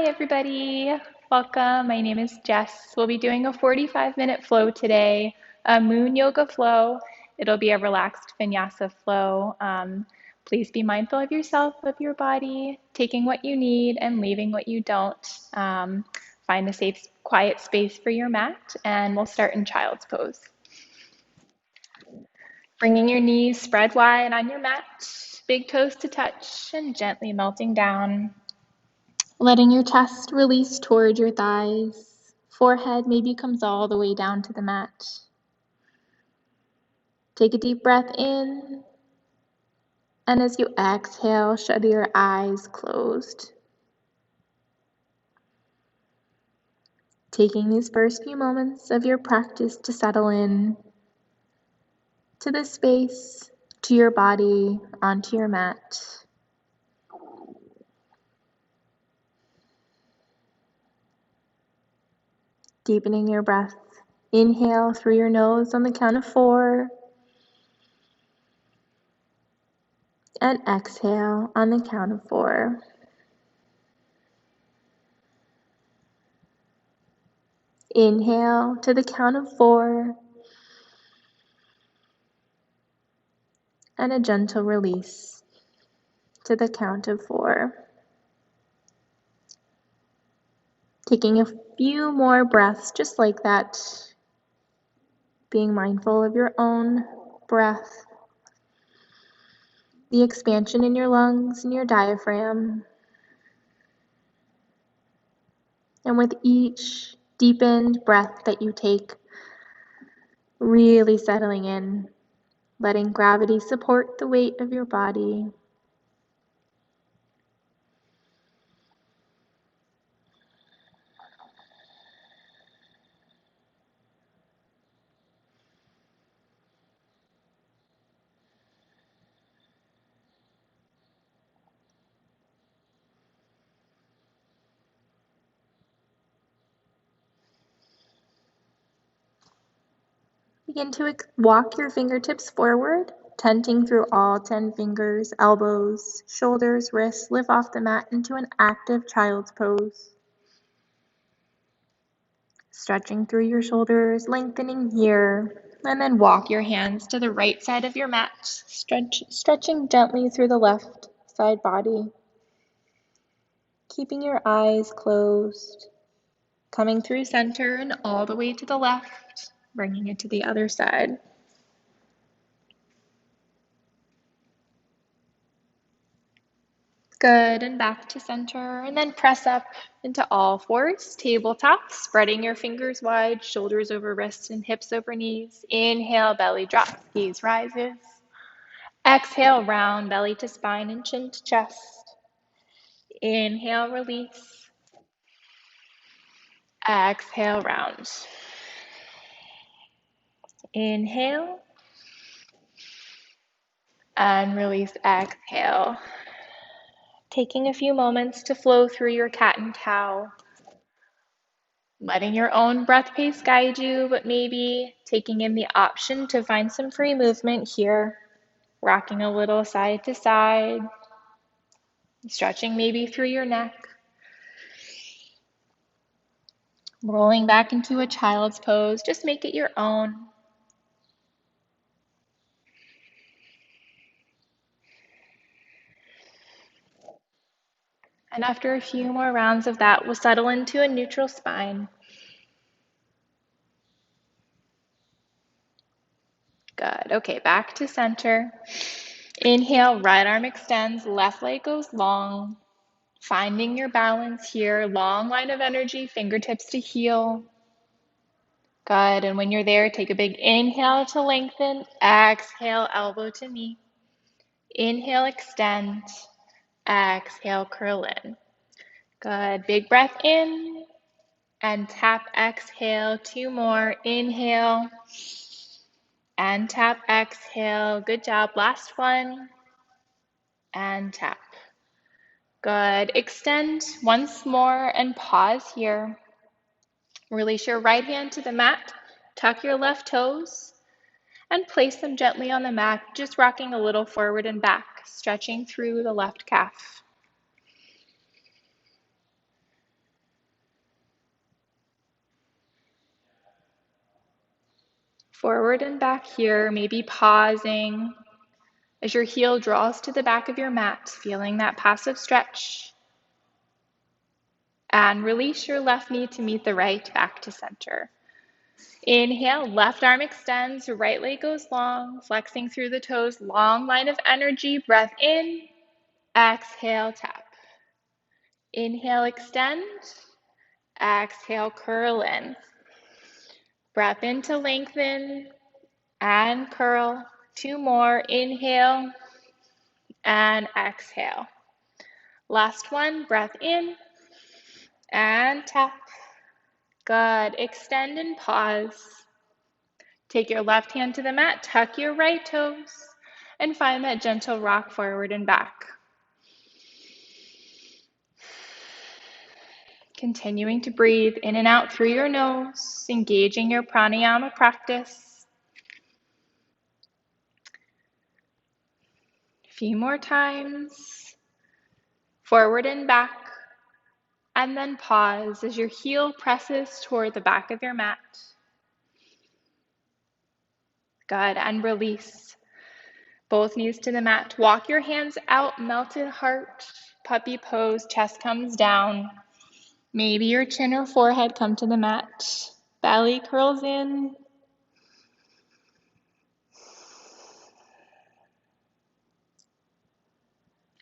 everybody. Welcome. My name is Jess. We'll be doing a 45-minute flow today, a moon yoga flow. It'll be a relaxed vinyasa flow. Please be mindful of yourself, of your body, taking what you need and leaving what you don't. Find a safe, quiet space for your mat, and we'll start in child's pose. Bringing your knees spread wide on your mat, big toes to touch, and gently melting down. Letting your chest release toward your thighs. Forehead maybe comes all the way down to the mat. Take a deep breath in. And as you exhale, shut your eyes closed. Taking these first few moments of your practice to settle in to the space, to your body, onto your mat. Deepening your breath. Inhale through your nose on the count of 4. And exhale on the count of 4. Inhale to the count of 4. And a gentle release to the count of 4. Taking a few more breaths just like that. Being mindful of your own breath. The expansion in your lungs and your diaphragm. And with each deepened breath that you take, really settling in, letting gravity support the weight of your body. Begin to walk your fingertips forward, tenting through all 10 fingers, elbows, shoulders, wrists. Lift off the mat into an active child's pose. Stretching through your shoulders, lengthening here, and then walk your hands to the right side of your mat, stretching gently through the left side body. Keeping your eyes closed, coming through center and all the way to the left, bringing it to the other side. Good, and back to center, and then press up into all fours, tabletop, spreading your fingers wide, shoulders over wrists and hips over knees. Inhale, belly drops, gaze rises. Exhale, round belly to spine and chin to chest. Inhale, release. Exhale, round. Inhale, and release, exhale. Taking a few moments to flow through your cat and cow. Letting your own breath pace guide you, but maybe taking in the option to find some free movement here. Rocking a little side to side. Stretching maybe through your neck. Rolling back into a child's pose. Just make it your own. And after a few more rounds of that, we'll settle into a neutral spine. Good. Okay, back to center. Inhale, right arm extends, left leg goes long. Finding your balance here. Long line of energy, fingertips to heel. Good. And when you're there, take a big inhale to lengthen. Exhale, elbow to knee. Inhale, extend. Exhale, curl in. Good. Big breath in and tap, exhale. 2 more. Inhale and tap, exhale. Good job. Last one and tap. Good. Extend once more and pause here. Release your right hand to the mat. Tuck your left toes and place them gently on the mat, just rocking a little forward and back, stretching through the left calf. Forward and back here, maybe pausing as your heel draws to the back of your mat, feeling that passive stretch. And release your left knee to meet the right, back to center. Inhale, left arm extends, right leg goes long, flexing through the toes, long line of energy. Breath in, exhale, tap. Inhale, extend, exhale, curl in. Breath in to lengthen and curl. 2 more, inhale and exhale. Last one, breath in and tap. Good, extend and pause. Take your left hand to the mat, tuck your right toes, and find that gentle rock forward and back. Continuing to breathe in and out through your nose, engaging your pranayama practice. A few more times. Forward and back, and then pause as your heel presses toward the back of your mat. Good, and release. Both knees to the mat. Walk your hands out, melted heart, puppy pose, chest comes down. Maybe your chin or forehead come to the mat. Belly curls in.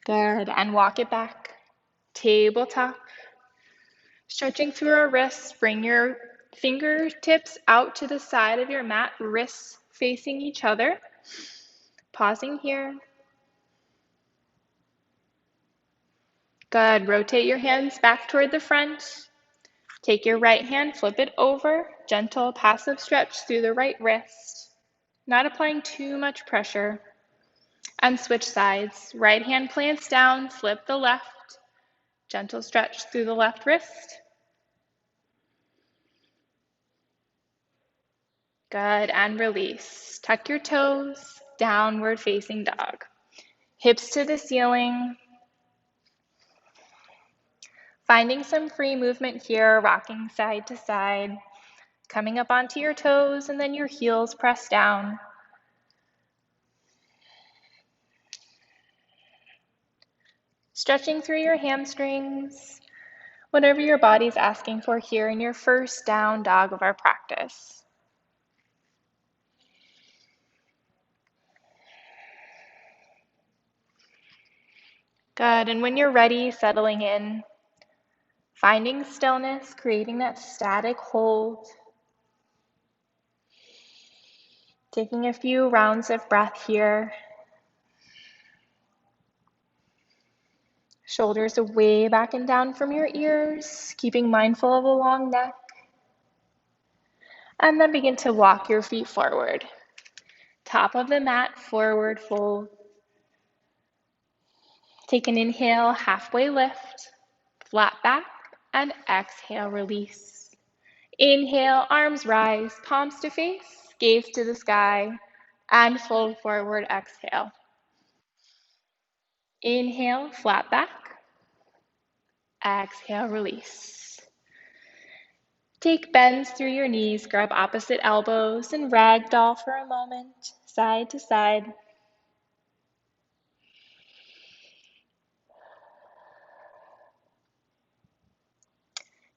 Good, and walk it back. Tabletop. Stretching through our wrists, bring your fingertips out to the side of your mat, wrists facing each other. Pausing here. Good, rotate your hands back toward the front. Take your right hand, flip it over. Gentle passive stretch through the right wrist. Not applying too much pressure. And switch sides. Right hand plants down, flip the left. Gentle stretch through the left wrist. Good, and release. Tuck your toes, downward facing dog. Hips to the ceiling. Finding some free movement here, rocking side to side. Coming up onto your toes, and then your heels press down. Stretching through your hamstrings. Whatever your body's asking for here in your first down dog of our practice. Good, and when you're ready, settling in, finding stillness, creating that static hold. Taking a few rounds of breath here. Shoulders away back and down from your ears, keeping mindful of a long neck. And then begin to walk your feet forward. Top of the mat, forward fold. Take an inhale, halfway lift, flat back, and exhale, release. Inhale, arms rise, palms to face, gaze to the sky, and fold forward, exhale. Inhale, flat back. Exhale, release. Take bends through your knees, grab opposite elbows, and ragdoll for a moment, side to side.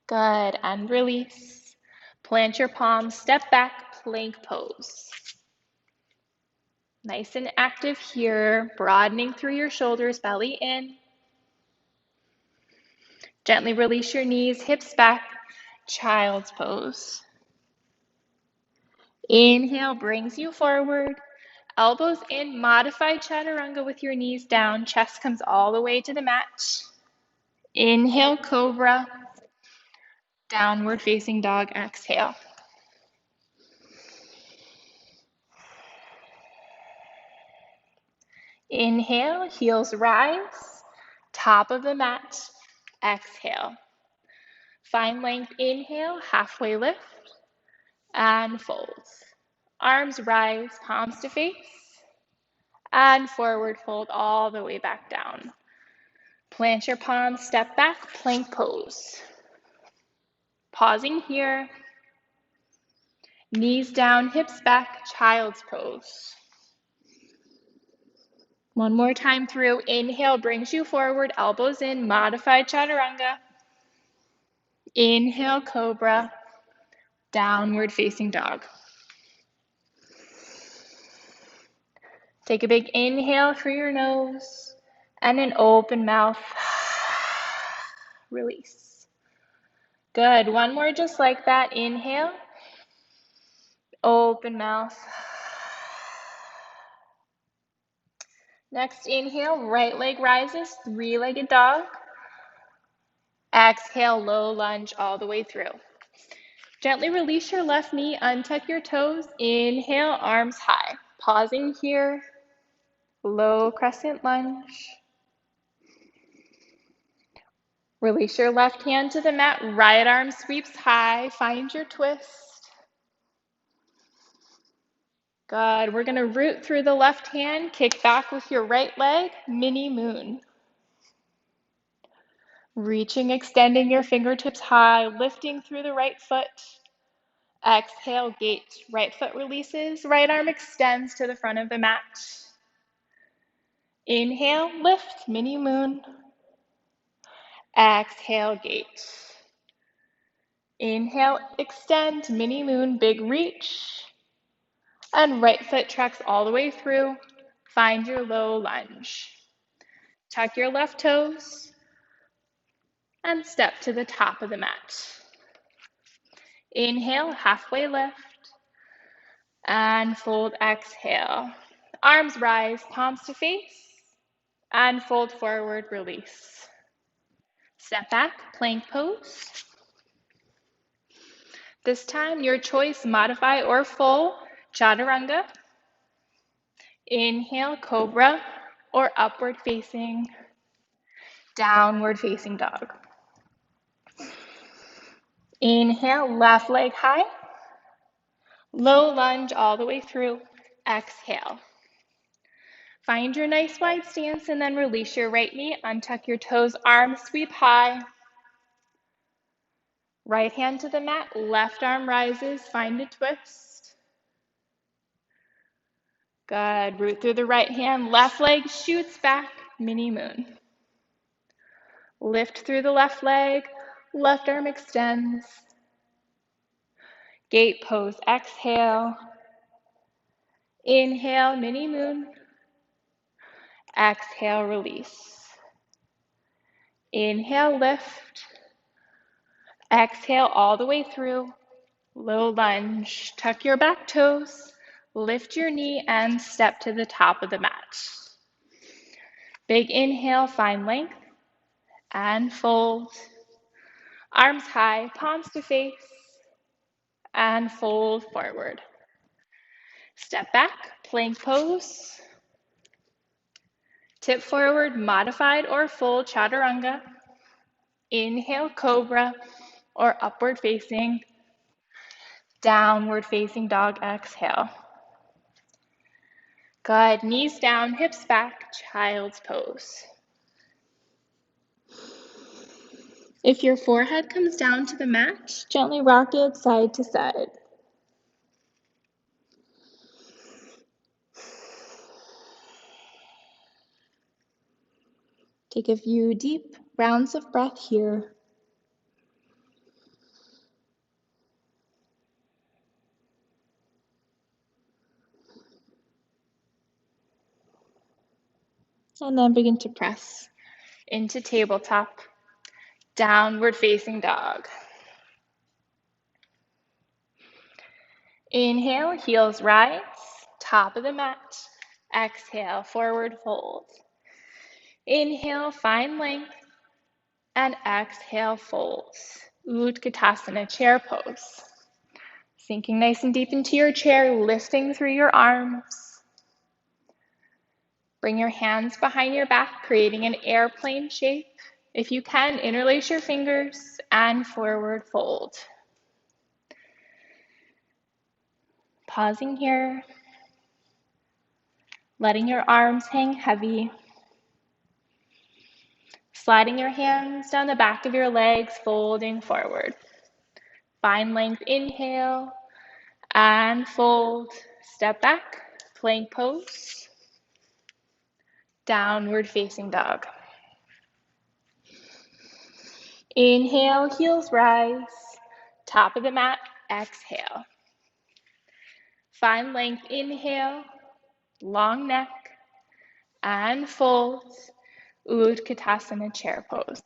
Good, and release. Plant your palms, step back, plank pose. Nice and active here, broadening through your shoulders, belly in. Gently release your knees, hips back, child's pose. Inhale brings you forward. Elbows in, modified chaturanga with your knees down. Chest comes all the way to the mat. Inhale, cobra. Downward facing dog, exhale. Inhale, heels rise. Top of the mat, exhale. Find length, inhale, halfway lift, and fold. Arms rise, palms to face, and forward fold all the way back down. Plant your palms, step back, plank pose. Pausing here. Knees down, hips back, child's pose. One more time through. Inhale brings you forward, elbows in, modified chaturanga. Inhale, cobra, downward facing dog. Take a big inhale through your nose and an open mouth. Release. Good. One more just like that. Inhale, open mouth. Next inhale, right leg rises, three-legged dog. Exhale, low lunge all the way through. Gently release your left knee, untuck your toes. Inhale, arms high. Pausing here, low crescent lunge. Release your left hand to the mat, right arm sweeps high, find your twist. Good, we're gonna root through the left hand, kick back with your right leg, mini moon. Reaching, extending your fingertips high, lifting through the right foot. Exhale, gate. Right foot releases, right arm extends to the front of the mat. Inhale, lift, mini moon. Exhale, gate. Inhale, extend, mini moon, big reach. And right foot tracks all the way through. Find your low lunge. Tuck your left toes and step to the top of the mat. Inhale, halfway lift. And fold, exhale. Arms rise, palms to face. And fold forward, release. Step back, plank pose. This time, your choice, modify or full chaturanga. Inhale, cobra, or upward facing, downward facing dog. Inhale, left leg high. Low lunge all the way through. Exhale. Find your nice wide stance and then release your right knee. Untuck your toes, arms sweep high. Right hand to the mat, left arm rises, find a twist. Good, root through the right hand, left leg shoots back, mini moon. Lift through the left leg, left arm extends. Gate pose, exhale. Inhale, mini moon. Exhale, release. Inhale, lift. Exhale all the way through. Low lunge. Tuck your back toes. Lift your knee and step to the top of the mat. Big inhale, find length. And fold. Arms high, palms to face. And fold forward. Step back, plank pose. Tip forward, modified or full chaturanga. Inhale, cobra, or upward facing. Downward facing dog, exhale. Good, knees down, hips back, child's pose. If your forehead comes down to the mat, gently rock it side to side. Take a few deep rounds of breath here. And then begin to press into tabletop, downward facing dog. Inhale, heels rise, top of the mat. Exhale, forward fold. Inhale, find length, and exhale, fold. Utkatasana, chair pose. Sinking nice and deep into your chair, lifting through your arms. Bring your hands behind your back, creating an airplane shape. If you can, interlace your fingers and forward fold. Pausing here, letting your arms hang heavy. Sliding your hands down the back of your legs, folding forward. Find length, inhale, and fold. Step back, plank pose, downward facing dog. Inhale, heels rise, top of the mat, exhale. Find length, inhale, long neck, and fold, Utkatasana chair pose.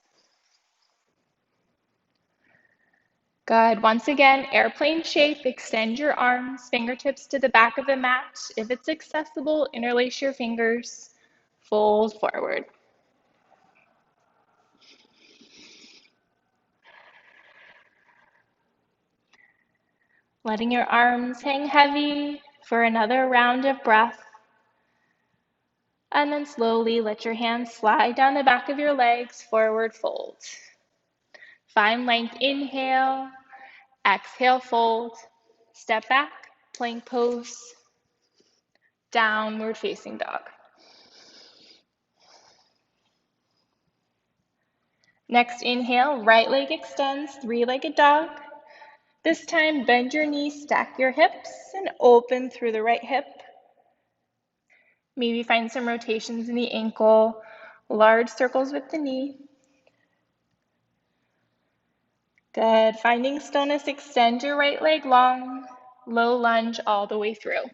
Good. Once again, airplane shape, extend your arms, fingertips to the back of the mat. If it's accessible, interlace your fingers, fold forward. Letting your arms hang heavy for another round of breath. And then slowly let your hands slide down the back of your legs, forward fold. Find length, inhale, exhale, fold. Step back, plank pose, downward facing dog. Next inhale, right leg extends, three-legged dog. This time, bend your knees, stack your hips, and open through the right hip. Maybe find some rotations in the ankle, large circles with the knee. Good. Finding stillness, extend your right leg long, low lunge all the way through.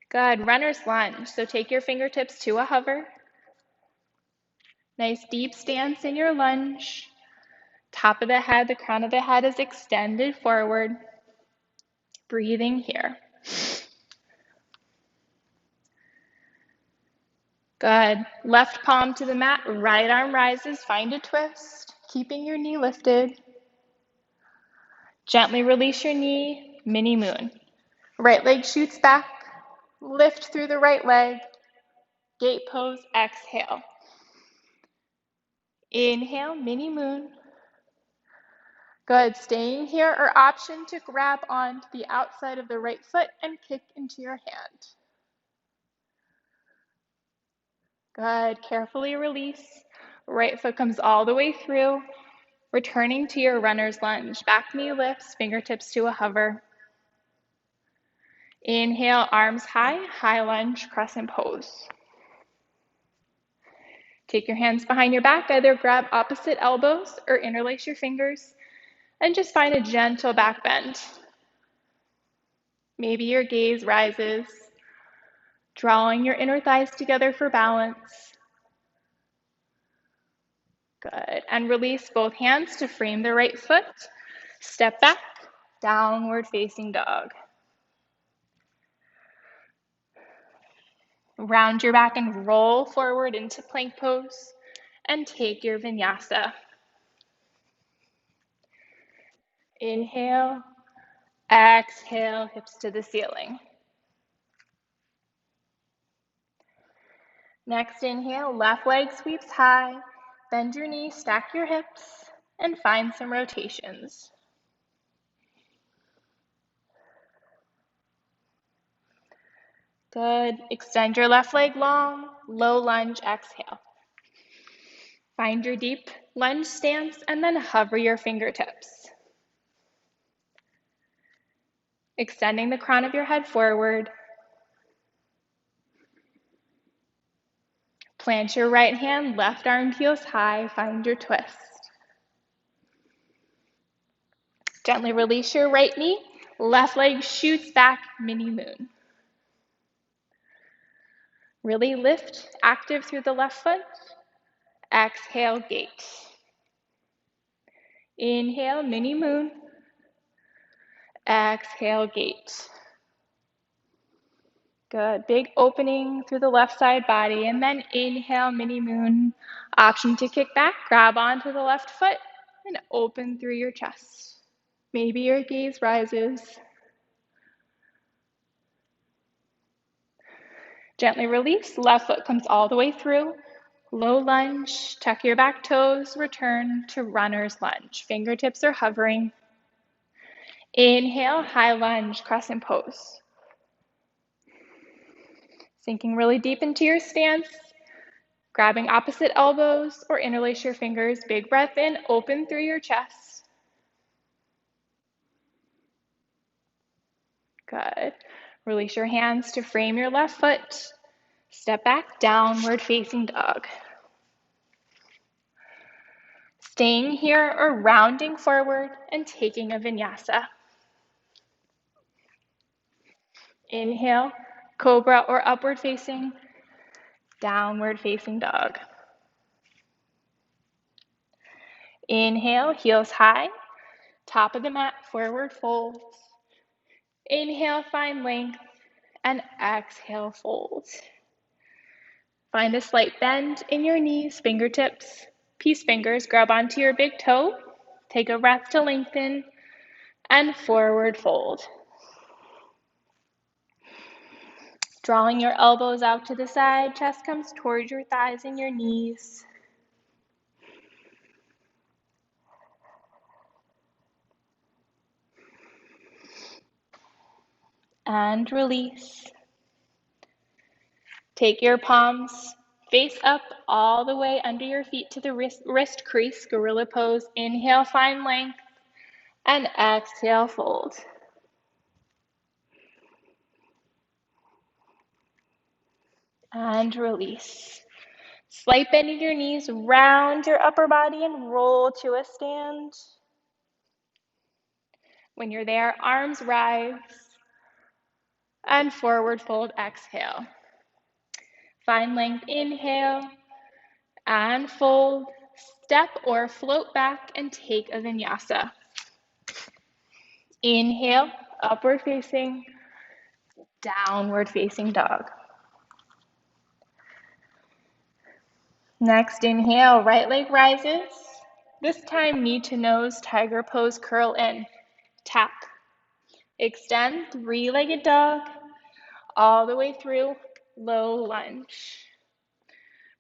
Good. Runner's lunge. So take your fingertips to a hover. Nice deep stance in your lunge. Top of the head, the crown of the head is extended forward. Breathing here. Good. Left palm to the mat, right arm rises, find a twist, keeping your knee lifted. Gently release your knee, mini moon. Right leg shoots back, lift through the right leg, gate pose, exhale. Inhale, mini moon. Good. Staying here or option to grab onto the outside of the right foot and kick into your hand. Good. Carefully release. Right foot comes all the way through. Returning to your runner's lunge. Back knee lifts, fingertips to a hover. Inhale, arms high, high lunge, crescent pose. Take your hands behind your back, either grab opposite elbows or interlace your fingers, and just find a gentle back bend. Maybe your gaze rises, drawing your inner thighs together for balance. Good. And release both hands to frame the right foot. Step back, downward facing dog. Round your back and roll forward into plank pose and take your vinyasa. Inhale, exhale, hips to the ceiling. Next inhale, left leg sweeps high, bend your knees, stack your hips, and find some rotations. Good. Extend your left leg long, low lunge, exhale. Find your deep lunge stance and then hover your fingertips. Extending the crown of your head forward. Plant your right hand, left arm heels high, find your twist. Gently release your right knee, left leg shoots back, mini moon. Really lift, active through the left foot. Exhale, gate. Inhale, mini moon. Exhale, gate. Good. Big opening through the left side body. And then inhale, mini moon. Option to kick back, grab onto the left foot, and open through your chest. Maybe your gaze rises. Gently release, left foot comes all the way through. Low lunge, tuck your back toes, return to runner's lunge. Fingertips are hovering. Inhale, high lunge, crescent pose. Sinking really deep into your stance, grabbing opposite elbows or interlace your fingers. Big breath in, open through your chest. Good. Release your hands to frame your left foot. Step back, downward facing dog. Staying here or rounding forward and taking a vinyasa. Inhale, cobra or upward facing, downward facing dog. Inhale, heels high, top of the mat, forward fold. Inhale, find length, and exhale, fold. Find a slight bend in your knees, fingertips, peace fingers, grab onto your big toe. Take a breath to lengthen, and forward fold. Drawing your elbows out to the side, chest comes towards your thighs and your knees. And release. Take your palms face up all the way under your feet to the wrist crease, gorilla pose. Inhale, find length, and exhale, fold. And release. Slight bend in your knees, round your upper body and roll to a stand. When you're there, arms rise and forward fold, exhale. Find length, inhale and fold. Step or float back and take a vinyasa. Inhale, upward facing, downward facing dog. Next, inhale, right leg rises. This time, knee to nose, tiger pose, curl in, tap. Extend, three-legged dog, all the way through, low lunge.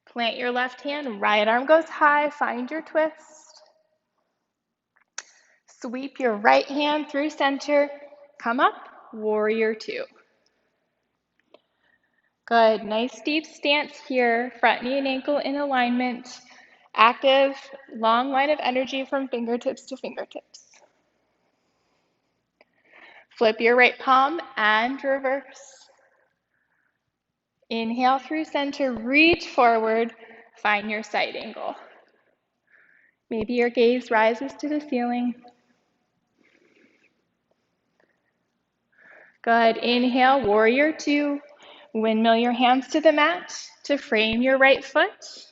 Plant your left hand, right arm goes high, find your twist. Sweep your right hand through center, come up, warrior two. Good, nice deep stance here, front knee and ankle in alignment. Active, long line of energy from fingertips to fingertips. Flip your right palm and reverse. Inhale through center, reach forward, find your side angle. Maybe your gaze rises to the ceiling. Good, inhale, warrior two. Windmill your hands to the mat to frame your right foot.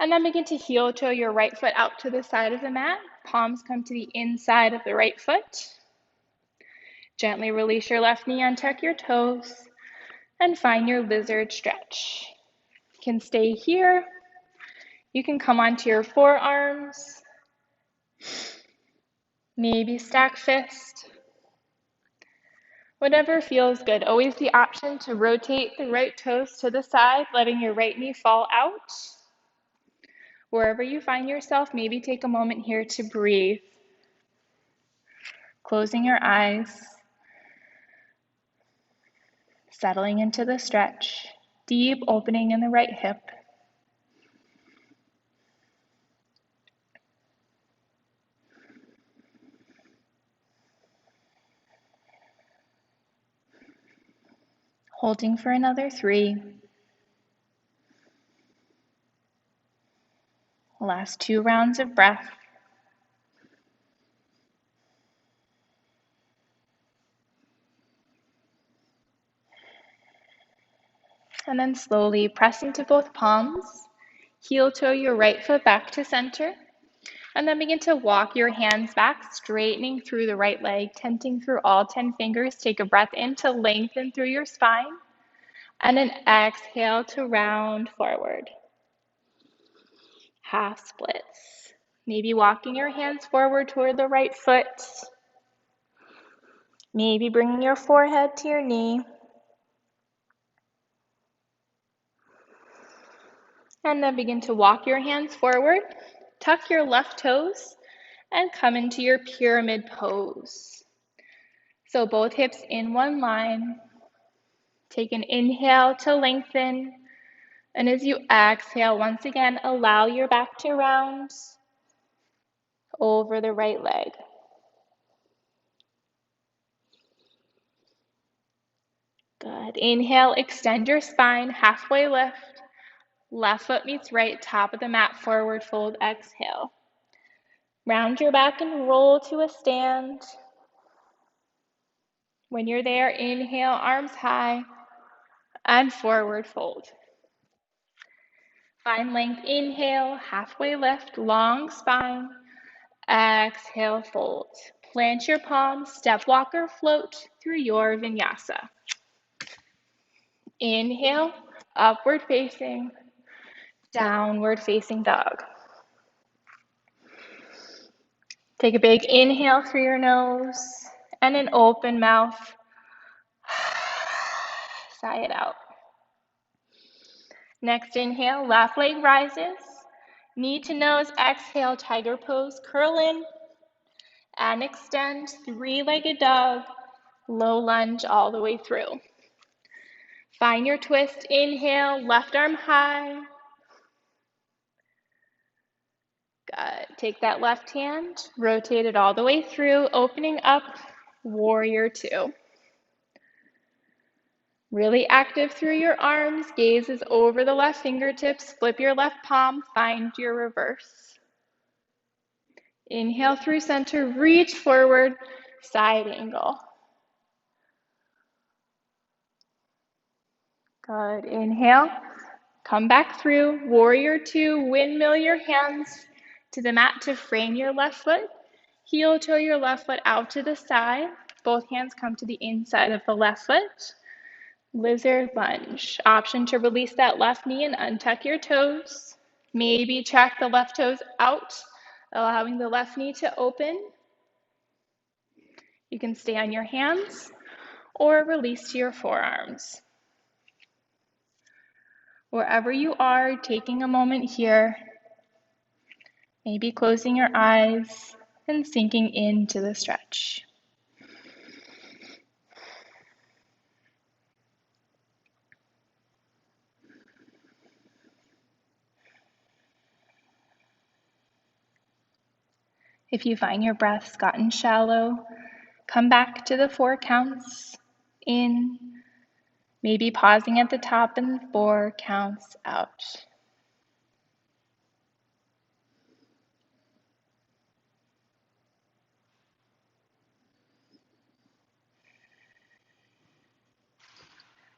And then begin to heel toe your right foot out to the side of the mat. Palms come to the inside of the right foot. Gently release your left knee, untuck your toes, and find your lizard stretch. You can stay here. You can come onto your forearms. Maybe stack fist. Whatever feels good. Always the option to rotate the right toes to the side, letting your right knee fall out. Wherever you find yourself, maybe take a moment here to breathe. Closing your eyes. Settling into the stretch. Deep opening in the right hip. Holding for another 3. Last 2 rounds of breath. And then slowly press into both palms. Heel toe your right foot back to center. And then begin to walk your hands back, straightening through the right leg, tenting through all 10 fingers. Take a breath in to lengthen through your spine. And then exhale to round forward. Half splits. Maybe walking your hands forward toward the right foot. Maybe bringing your forehead to your knee. And then begin to walk your hands forward. Tuck your left toes and come into your pyramid pose. So both hips in one line. Take an inhale to lengthen. And as you exhale, once again, allow your back to round over the right leg. Good. Inhale, extend your spine, halfway lift. Left foot meets right, top of the mat, forward fold, exhale. Round your back and roll to a stand. When you're there, inhale, arms high, and forward fold. Find length, inhale, halfway lift, long spine. Exhale, fold. Plant your palms, step, walk, or float through your vinyasa. Inhale, upward facing, downward facing dog. Take a big inhale through your nose and an open mouth. Sigh it out. Next inhale, left leg rises. Knee to nose, exhale, tiger pose, curl in and extend, three-legged dog, low lunge all the way through. Find your twist, inhale, left arm high. Good. Take that left hand, rotate it all the way through, opening up, warrior two. Really active through your arms, gaze is over the left fingertips, flip your left palm, find your reverse. Inhale through center, reach forward, side angle. Good. Inhale, come back through, warrior two, windmill your hands to the mat to frame your left foot. Heel toe your left foot out to the side. Both hands come to the inside of the left foot. Lizard lunge. Option to release that left knee and untuck your toes. Maybe track the left toes out, allowing the left knee to open. You can stay on your hands or release to your forearms. Wherever you are, taking a moment here, maybe closing your eyes and sinking into the stretch. If you find your breath's gotten shallow, come back to the 4 counts in, maybe pausing at the top and 4 counts out.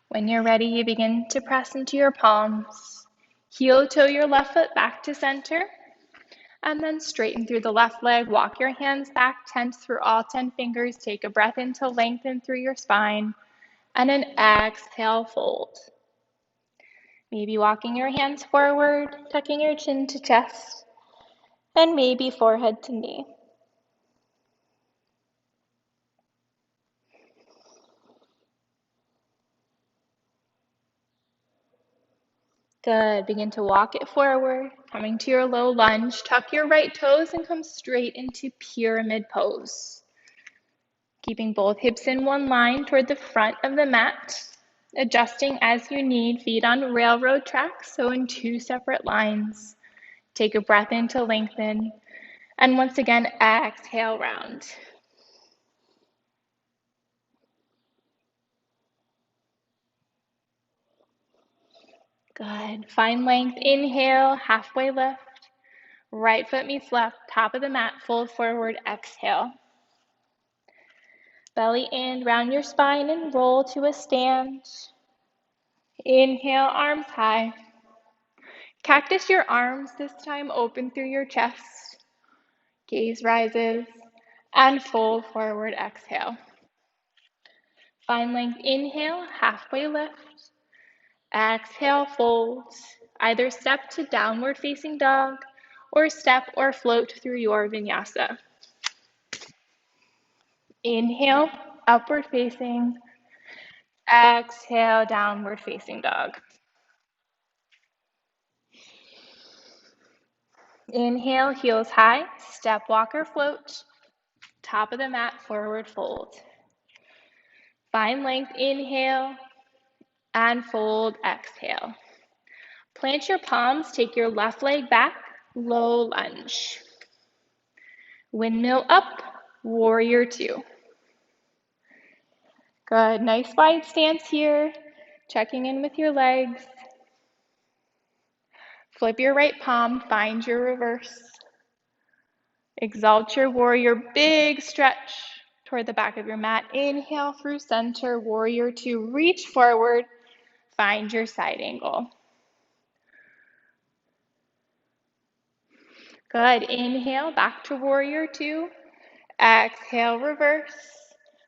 When you're ready, you begin to press into your palms. Heel toe your left foot back to center, and then straighten through the left leg. Walk your hands back, tense through all 10 fingers. Take a breath in to lengthen through your spine, and an exhale, fold. Maybe walking your hands forward, tucking your chin to chest, and maybe forehead to knee. Good. Begin to walk it forward, coming to your low lunge. Tuck your right toes and come straight into pyramid pose. Keeping both hips in one line toward the front of the mat. Adjusting as you need, feet on railroad tracks, so in 2 separate lines. Take a breath in to lengthen. And once again, exhale, round. Good. Find length. Inhale, halfway lift. Right foot meets left, top of the mat, fold forward, exhale. Belly in, round your spine and roll to a stand. Inhale, arms high. Cactus your arms, this time open through your chest. Gaze rises and fold forward, exhale. Find length, inhale, halfway lift. Exhale, fold. Either step to downward facing dog or step or float through your vinyasa. Inhale, upward facing. Exhale, downward facing dog. Inhale, heels high, step, walk, or float. Top of the mat, forward fold. Find length, inhale, and fold, exhale. Plant your palms, take your left leg back, low lunge. Windmill up, warrior two. Good. Nice wide stance here. Checking in with your legs. Flip your right palm, find your reverse. Exalt your warrior, big stretch toward the back of your mat. Inhale through center, warrior two. Reach forward, find your side angle. Good. Inhale, back to warrior two. Exhale, reverse.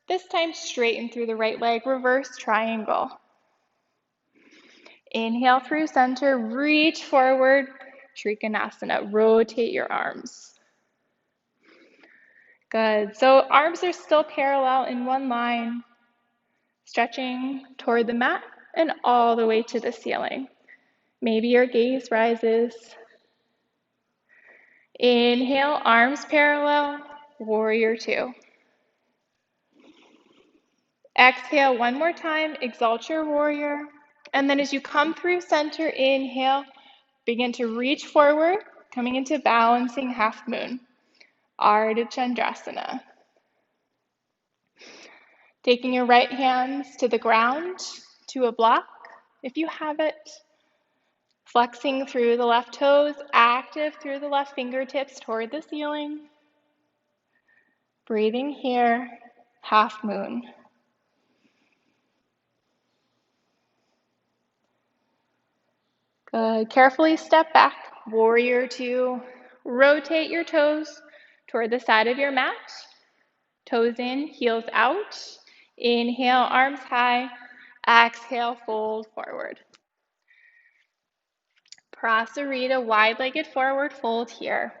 This time straighten through the right leg, reverse triangle. Inhale through center, reach forward, Trikonasana. Rotate your arms. Good. So arms are still parallel in one line, stretching toward the mat and all the way to the ceiling. Maybe your gaze rises. Inhale, arms parallel, warrior two. Exhale one more time, exalt your warrior. And then as you come through center, inhale, begin to reach forward, coming into balancing half moon. Ardha Chandrasana. Taking your right hands to the ground, to a block, if you have it. Flexing through the left toes, active through the left fingertips toward the ceiling. Breathing here, half moon. Good. Carefully step back, warrior two. Rotate your toes toward the side of your mat. Toes in, heels out. Inhale, arms high. Exhale, fold forward. Prasarita, wide-legged forward fold here.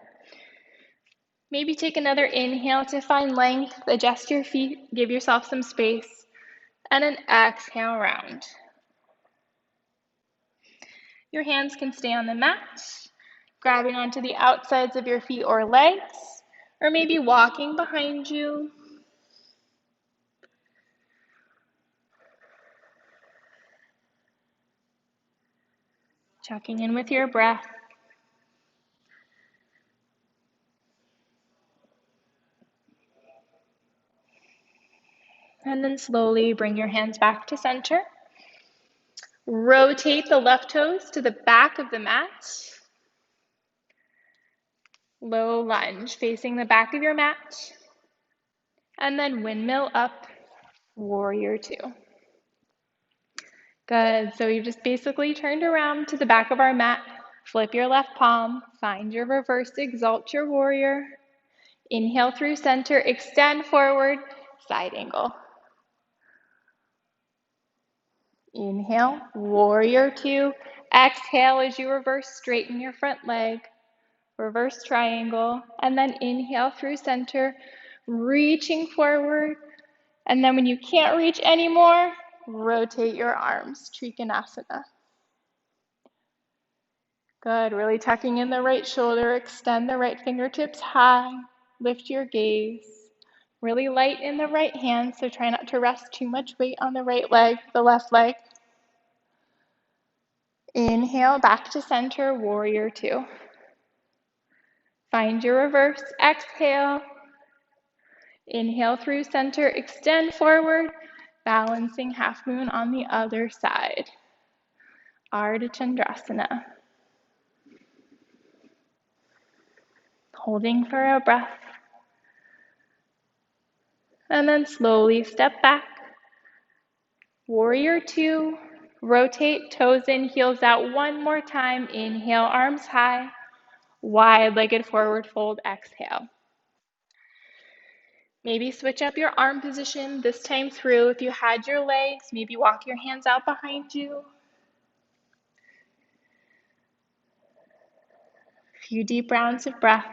Maybe take another inhale to find length. Adjust your feet, give yourself some space. And an exhale, round. Your hands can stay on the mat, grabbing onto the outsides of your feet or legs, or maybe walking behind you. Checking in with your breath. And then slowly bring your hands back to center. Rotate the left toes to the back of the mat. Low lunge, facing the back of your mat. And then windmill up, warrior two. Good, so you've just basically turned around to the back of our mat. Flip your left palm, find your reverse, exalt your warrior. Inhale through center, extend forward, side angle. Inhale, warrior two. Exhale as you reverse, straighten your front leg. Reverse triangle, and then inhale through center, reaching forward. And then when you can't reach anymore, rotate your arms, Trikonasana. Good, really tucking in the right shoulder, extend the right fingertips high, lift your gaze. Really light in the right hand, so try not to rest too much weight on the right leg, the left leg. Inhale, back to center, warrior two. Find your reverse, exhale. Inhale through center, extend forward, balancing half moon on the other side. Ardha Chandrasana. Holding for a breath. And then slowly step back. Warrior two. Rotate, toes in, heels out one more time. Inhale, arms high. Wide-legged forward fold, exhale. Maybe switch up your arm position this time through. If you had your legs, maybe walk your hands out behind you. A few deep rounds of breath.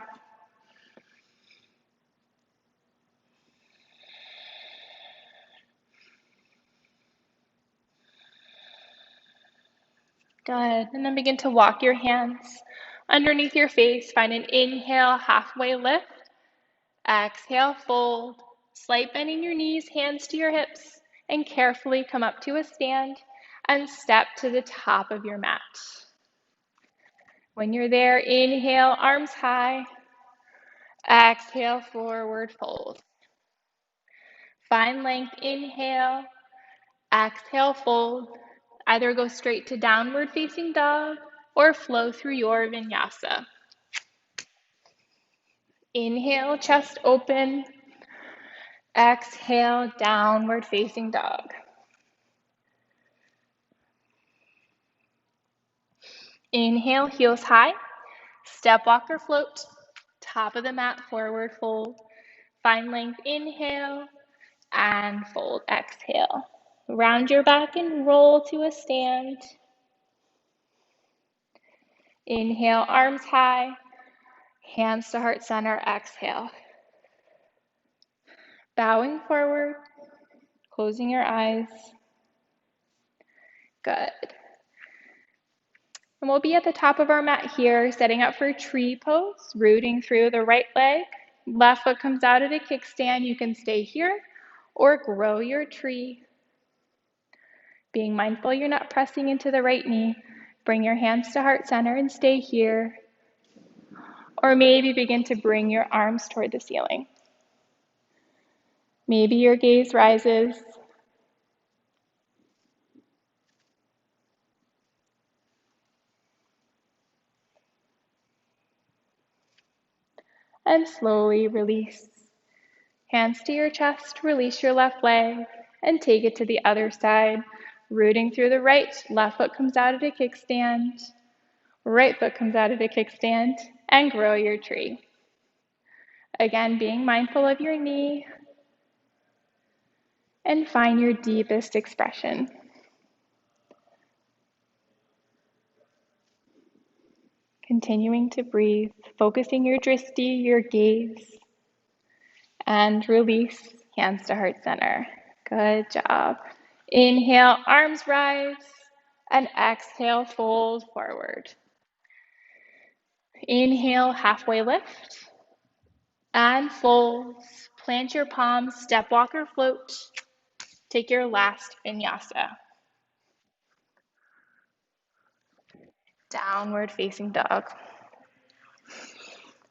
Good. And then begin to walk your hands underneath your face. Find an inhale, halfway lift. Exhale, fold. Slight bend in your knees, hands to your hips, and carefully come up to a stand and step to the top of your mat. When you're there, inhale, arms high. Exhale, forward fold. Find length, inhale. Exhale, fold. Either go straight to downward facing dog or flow through your vinyasa. Inhale, chest open. Exhale, downward facing dog. Inhale, heels high. Step, walk, or float. Top of the mat, forward fold. Find length, inhale, and fold, exhale. Round your back and roll to a stand. Inhale, arms high. Hands to heart center, exhale. Bowing forward, closing your eyes. Good. And we'll be at the top of our mat here, setting up for tree pose, rooting through the right leg. Left foot comes out at a kickstand. You can stay here or grow your tree. Being mindful you're not pressing into the right knee. Bring your hands to heart center and stay here. Or maybe begin to bring your arms toward the ceiling. Maybe your gaze rises. And slowly release. Hands to your chest, release your left leg, and take it to the other side. Rooting through the right, left foot comes out at a kickstand. Right foot comes out at a kickstand, and grow your tree. Again, being mindful of your knee, and find your deepest expression. Continuing to breathe, focusing your drishti, your gaze, and release, hands to heart center. Good job. Inhale, arms rise, and exhale, fold forward. Inhale, halfway lift, and fold. Plant your palms, step, walk, or float. Take your last vinyasa. Downward facing dog.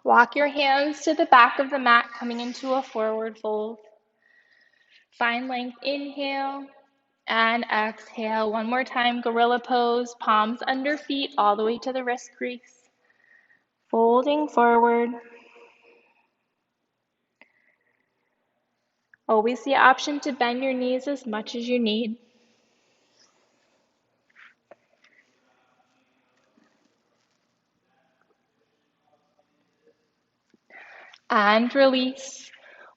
Walk your hands to the back of the mat, coming into a forward fold. Find length, inhale, and exhale. One more time, gorilla pose, palms under feet, all the way to the wrist crease. Folding forward. Always the option to bend your knees as much as you need. And release.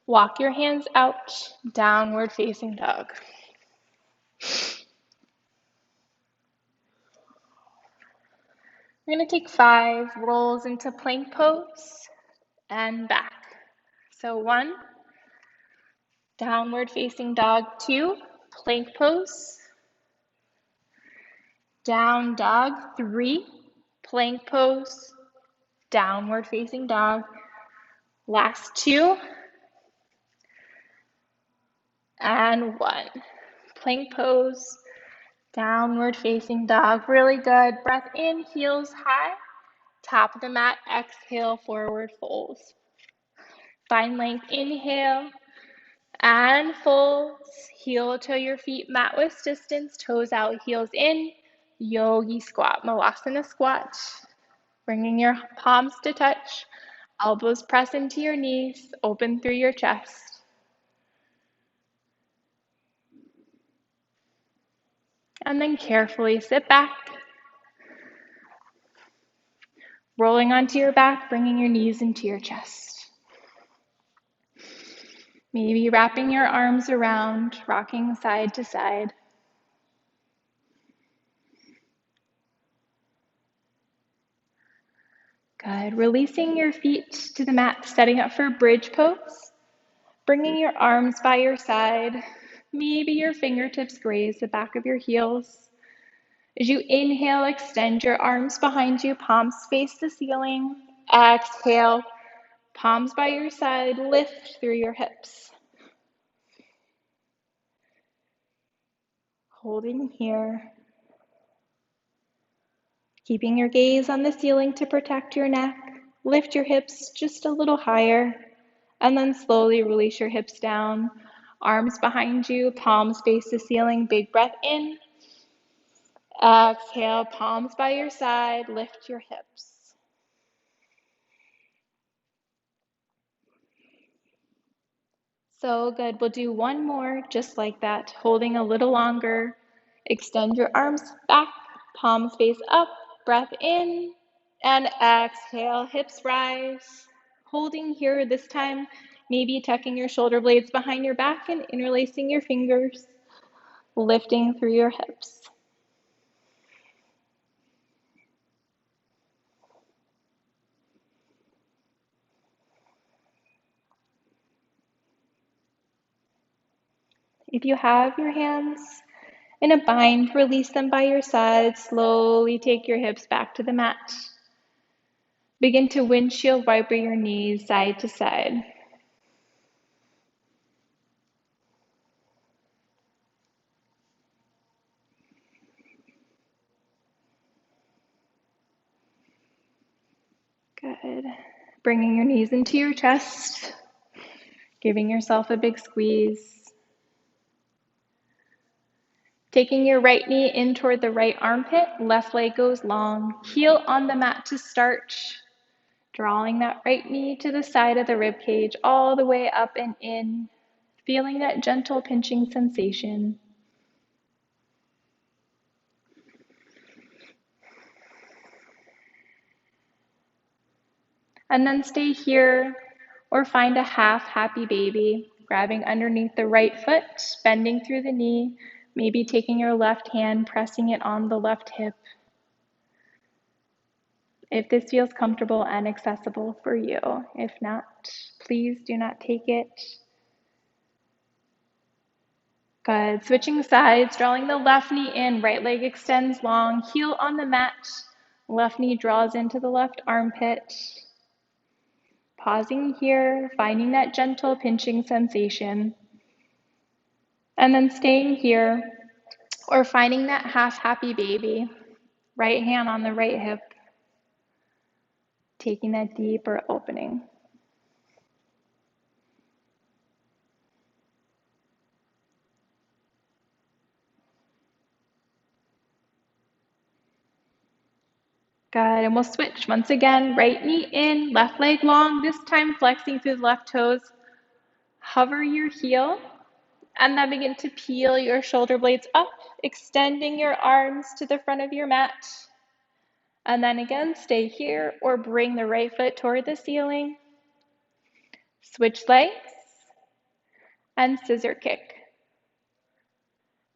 Walk your hands out, downward facing dog. We're going to take 5 rolls into plank pose and back. So 1, downward facing dog. 2, plank pose. Down dog. 3, plank pose. Downward facing dog. Last 2. And 1. Plank pose. Downward facing dog. Really good. Breath in, heels high. Top of the mat, exhale, forward folds. Find length, inhale, and folds. Heel to your feet, mat width distance, toes out, heels in. Yogi Squat, Malasana Squat. Bringing your palms to touch. Elbows press into your knees, open through your chest. And then carefully sit back. Rolling onto your back, bringing your knees into your chest. Maybe wrapping your arms around, rocking side to side. Good. Releasing your feet to the mat, setting up for bridge pose. Bringing your arms by your side. Maybe your fingertips graze the back of your heels. As you inhale, extend your arms behind you, palms face the ceiling. Exhale, palms by your side, lift through your hips. Holding here. Keeping your gaze on the ceiling to protect your neck. Lift your hips just a little higher, and then slowly release your hips down. Arms behind you, palms face the ceiling. Big breath in. Exhale, palms by your side. Lift your hips. So good. We'll do one more just like that, holding a little longer. Extend your arms back, palms face up, breath in, and exhale, hips rise. Holding here this time, maybe tucking your shoulder blades behind your back and interlacing your fingers, lifting through your hips. If you have your hands in a bind, release them by your side. Slowly take your hips back to the mat. Begin to windshield wiper your knees side to side. Good. Bringing your knees into your chest, giving yourself a big squeeze. Taking your right knee in toward the right armpit, left leg goes long, heel on the mat to start. Drawing that right knee to the side of the rib cage, all the way up and in, feeling that gentle pinching sensation. And then stay here or find a half happy baby, grabbing underneath the right foot, bending through the knee, maybe taking your left hand, pressing it on the left hip. If this feels comfortable and accessible for you. If not, please do not take it. Good. Switching sides, drawing the left knee in, right leg extends long, heel on the mat, left knee draws into the left armpit. Pausing here, finding that gentle pinching sensation. And then staying here or finding that half happy baby, right hand on the right hip, taking that deeper opening. Good, and we'll switch once again, right knee in, left leg long, this time flexing through the left toes. Hover your heel, and then begin to peel your shoulder blades up, extending your arms to the front of your mat. And then again, stay here or bring the right foot toward the ceiling. Switch legs and scissor kick.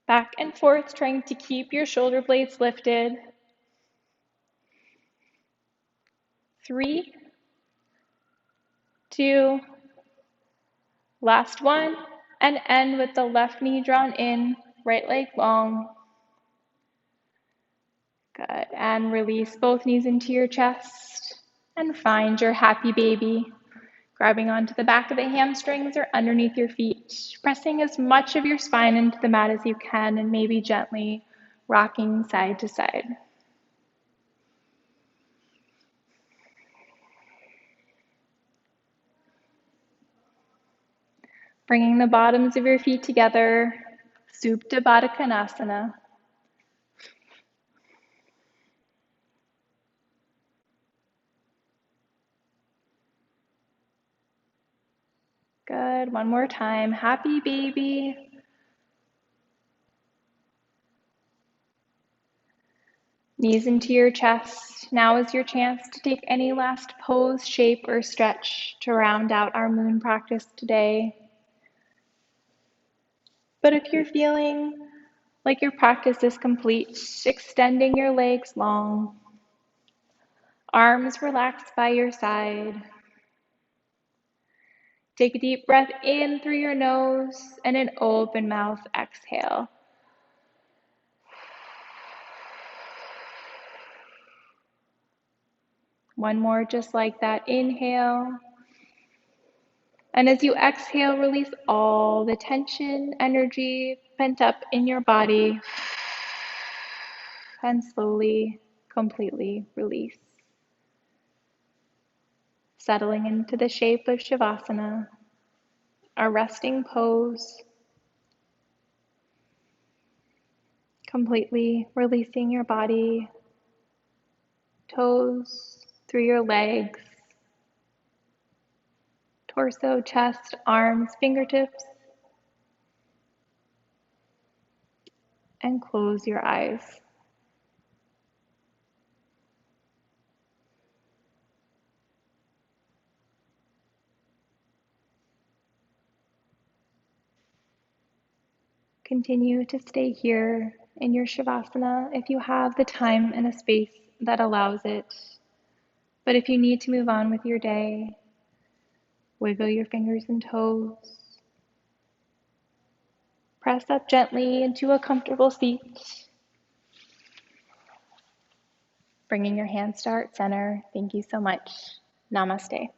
Back and forth, trying to keep your shoulder blades lifted. 3, 2, last one, and end with the left knee drawn in, right leg long. Good, and release both knees into your chest, and find your happy baby, grabbing onto the back of the hamstrings or underneath your feet, pressing as much of your spine into the mat as you can, and maybe gently rocking side to side. Bringing the bottoms of your feet together, Supta Baddha Konasana. Good, one more time, happy baby. Knees into your chest. Now is your chance to take any last pose, shape, or stretch to round out our moon practice today. But if you're feeling like your practice is complete, extending your legs long, arms relaxed by your side. Take a deep breath in through your nose and an open mouth exhale. One more just like that. Inhale. And as you exhale, release all the tension, energy pent up in your body. And slowly, completely release. Settling into the shape of Shavasana, a resting pose. completely releasing your body, toes through your legs, torso, chest, arms, fingertips, and close your eyes. Continue to stay here in your Shavasana if you have the time and a space that allows it. But if you need to move on with your day, wiggle your fingers and toes. Press up gently into a comfortable seat. Bringing your hands to heart center. Thank you so much. Namaste.